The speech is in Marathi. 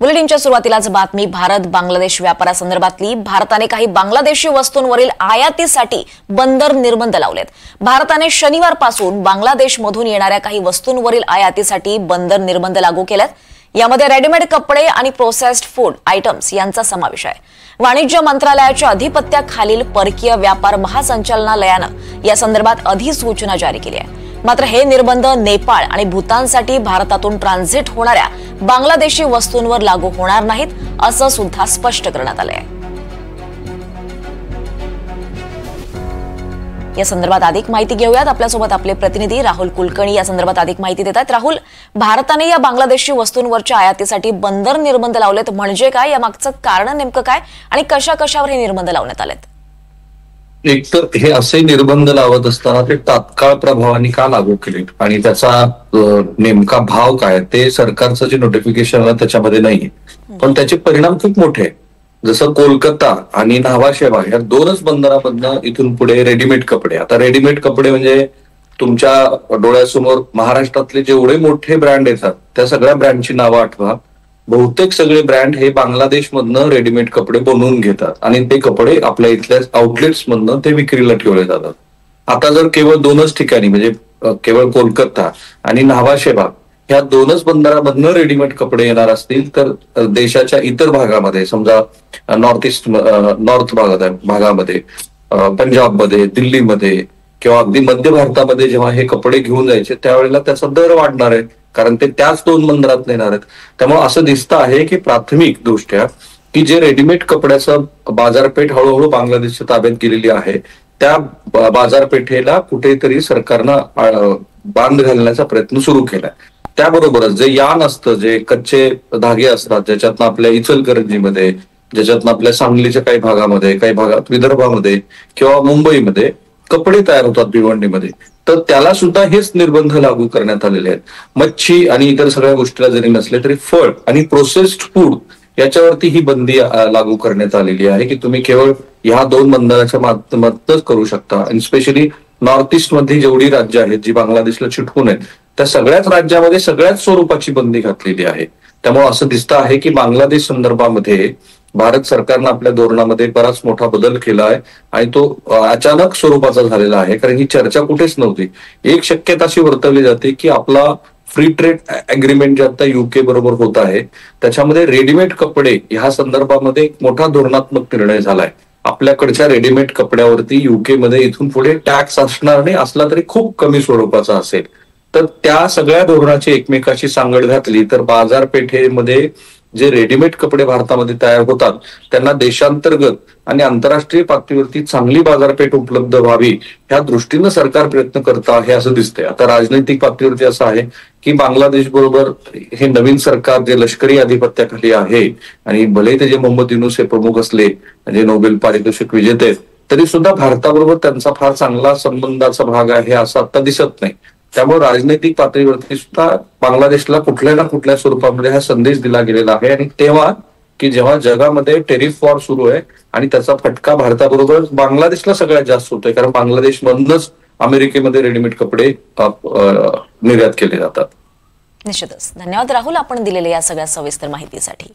बुलेटिनच्या सुरुवातीलाच बातमी भारत बांगलादेश व्यापारासंदर्भातली। भारताने काही बांगलादेशी वस्तूंवरील आयातीसाठी बंदर निर्बंध लावलेत। भारताने शनिवारपासून बांगलादेशमधून येणाऱ्या काही वस्तूंवरील आयातीसाठी बंदर निर्बंध लागू केलेत। यामध्ये रेडीमेड कपडे आणि प्रोसेस्ड फूड आयटम्स यांचा समावेश आहे। वाणिज्य मंत्रालयाच्या अधिपत्याखालील परकीय व्यापार महासंचालनालयानं या संदर्भात अधिसूचना जारी केली आहे। मात्र हे निर्बंध नेपाळ आणि भूतानसाठी भारतातून ट्रान्झिट होणाऱ्या बांगलादेशी वस्तूंवर लागू होणार नाहीत, असं सुद्धा स्पष्ट करण्यात आलं आहे। या संदर्भात अधिक माहिती घेऊयात। आपल्यासोबत आपले प्रतिनिधी राहुल कुलकर्णी या संदर्भात अधिक माहिती देतात। राहुल, भारताने या बांगलादेशी वस्तूंवरच्या आयातीसाठी बंदर निर्बंध लावलेत म्हणजे काय, यामागचं कारण नेमकं काय आणि कशा कशावर हे निर्बंध लावण्यात आलेत? एक तर हे असे निर्बंध लावत असताना ते तात्काळ प्रभावाने का लागू केले आणि त्याचा नेमका भाव काय ते सरकारचं जे नोटिफिकेशन आहे त्याच्यामध्ये नाहीये, पण त्याचे परिणाम खूप मोठे आहेत। जसं कोलकाता आणि न्हावा शेवा या दोनच बंदरामधनं इथून पुढे रेडीमेड कपडे, आता रेडीमेड कपडे म्हणजे तुमच्या डोळ्यासमोर महाराष्ट्रातले जेवढे मोठे ब्रँड येतात त्या सगळ्या ब्रँडची नावं आठवा। बहुतेक सगळे ब्रँड हे बांगलादेशमधनं रेडीमेड कपडे बनवून घेतात आणि ते कपडे आपल्या इथल्या आउटलेट्स मधनं ते विक्रीला ठेवले जातात। आता जर केवळ दोनच ठिकाणी म्हणजे केवळ कोलकाता आणि न्हावा शेवा ह्या दोनच बंदरामधनं रेडीमेड कपडे येणार असतील तर देशाच्या इतर भागामध्ये, समजा नॉर्थ भागामध्ये, पंजाबमध्ये, दिल्लीमध्ये किंवा अगदी मध्य भारतामध्ये जेव्हा हे कपडे घेऊन जायचे त्यावेळेला त्याचा दर वाढणार आहे, कारण ते त्याच दोन बंदरात येणार आहेत। त्यामुळे असं दिसतं आहे की प्राथमिक दृष्ट्या की जे रेडीमेड कपड्याचं बाजारपेठ हळूहळू बांगलादेशच्या ताब्यात गेलेली आहे त्या बाजारपेठेला कुठेतरी सरकारनं बांध घालण्याचा प्रयत्न सुरू केलाय। त्याबरोबरच जे यान असतं, जे कच्चे धागे असतात, ज्याच्यातनं आपल्या इचलकरंजीमध्ये, ज्याच्यातनं आपल्या सांगलीच्या काही भागात विदर्भामध्ये किंवा मुंबईमध्ये कपडे तयार होतात भिवंडीमध्ये, तर त्याला सुद्धा हेच निर्बंध लागू करण्यात आलेले आहेत। मच्छी आणि इतर सगळ्या गोष्टीला जरी नसले तरी फळ आणि प्रोसेस्ड फूड याच्यावरती ही बंदी लागू करण्यात आलेली आहे की तुम्ही केवळ ह्या दोन बंदराच्या माध्यमातूनच करू शकता। आणि स्पेशली नॉर्थ ईस्ट मध्ये जेवढी राज्य आहेत जी बांगलादेशला चिटकून आहेत त्या सगळ्याच राज्यामध्ये सगळ्याच स्वरूपाची बंदी घातलेली आहे। त्यामुळे असं दिसतं आहे की बांगलादेश संदर्भामध्ये भारत सरकारनं आपल्या धोरणामध्ये बराच मोठा बदल केला आहे आणि तो अचानक स्वरूपाचा झालेला आहे, कारण ही चर्चा कुठेच नव्हती। एक शक्यता अशी वर्तवली जाते की आपला फ्री ट्रेड अग्रीमेंट जे आता युके बरोबर होत आहे त्याच्यामध्ये रेडीमेड कपडे ह्या संदर्भामध्ये एक मोठा धोरणात्मक निर्णय झालाय। आपल्याकडच्या रेडीमेड कपड्यावरती युके मध्ये इथून पुढे टॅक्स असणार नाही, असला तरी खूप कमी स्वरूपाचा असेल। तर त्या सगळ्या धोरणाची एकमेकाशी सांगड घातली तर बाजारपेठेमध्ये जे रेडीमेड कपडे भारतामध्ये तयार होतात त्यांना देशांतर्गत आणि आंतरराष्ट्रीय पातळीवरती चांगली बाजारपेठ उपलब्ध व्हावी ह्या दृष्टीनं सरकार प्रयत्न करत आहे असं दिसतंय। आता राजनैतिक पातळीवरती असं आहे की बांगलादेश बरोबर हे नवीन सरकार जे लष्करी अधिपत्याखाली आहे आणि भले ते जे मोहम्मद युनूस हे प्रमुख असले, जे नोबेल पारितोषिक विजेते आहेत, तरी सुद्धा भारताबरोबर त्यांचा फार चांगला संबंधाचा भाग आहे असं आता दिसत नाही। त्यामुळे राजनैतिक पातळीवरती सुद्धा बांगलादेशला कुठल्या ना कुठल्या स्वरूपामध्ये हा संदेश दिला गेलेला आहे आणि तेव्हा की जेव्हा जगामध्ये टेरिफ वॉर सुरू आहे आणि त्याचा फटका भारताबरोबर बांगलादेशला सगळ्यात जास्त होतोय, कारण बांगलादेशमधूनच अमेरिकेमध्ये रेडीमेड कपडे निर्यात केले जातात। निश्चितच धन्यवाद राहुल, आपण दिलेल्या या सगळ्या सविस्तर माहितीसाठी।